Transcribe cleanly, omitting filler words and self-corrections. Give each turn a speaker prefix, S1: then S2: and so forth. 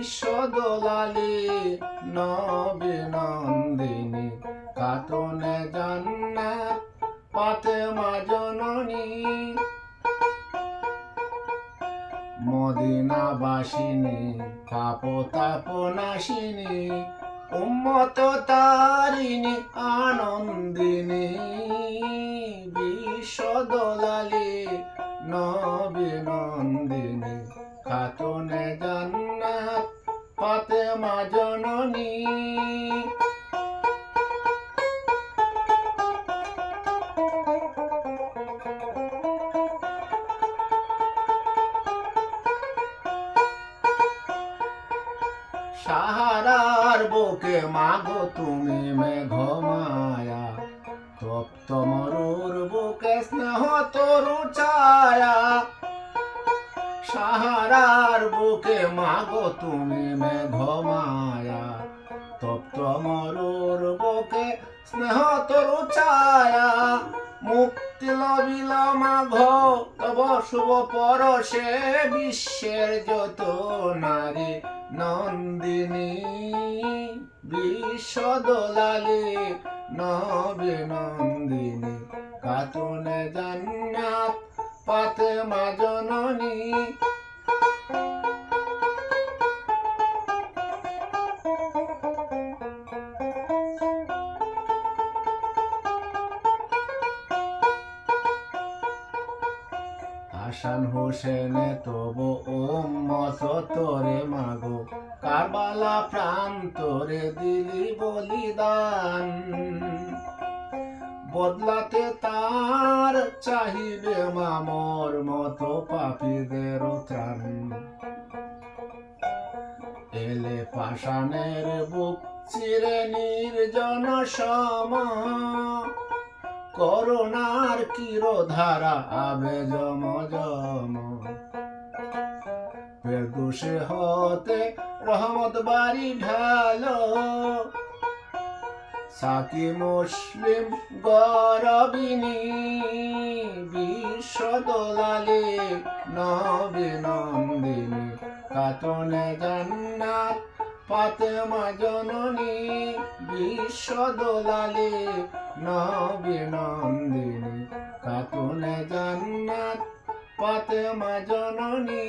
S1: বিশ্ব দোলালি নবী নন্দিনী খাতুনে জান্নাত ফাতেমা জননী মদিনাবাসিনী পাপ তাপ নাশিনী উম্মত তারিণী আনন্দিনী বিশ্ব দোলালি নবী নন্দিনী খাতুনে জান্নাত ফাতেমা জননী সাহারার বুকে মাগো তুমি মেঘমায়া তপ্ত মরুর বুকে স্নেহ তরু ছায়া সাহারার বুকে মাগো তুমি মেঘমায়া তপ্ত মরুর বুকে স্নেহ তরু ছায়া মুক্তি লবিল মাঘ তব শুভ পরশে বিশ্বের যত নারী নন্দিনী বিশ্ব দোলালি নবী নন্দিনী খাতুনে জান্নাত ফাতেমা জননী হাসান হোসেনে তবু উম্মত তোরে মাগো কারবালা প্রান্তরে দিলি বলিদান বদলাতে তার চাহিবে মামর মতো পাপীদের ত্রাণ এলে পাষাণের বুক চিরে নির্জন সম করুণার কিরধারা আবে জম জম ফেরদৌসে হতে রহমত বাড়ি ঢালো সাকি মুসলিম গরবিনী বিশ্ব দোলালি নবী নন্দিনী খাতুনে জান্নাত ফাতেমা জননী বিশ্ব দোলালি নবী নন্দিনী খাতুনে জান্নাত ফাতেমা জননী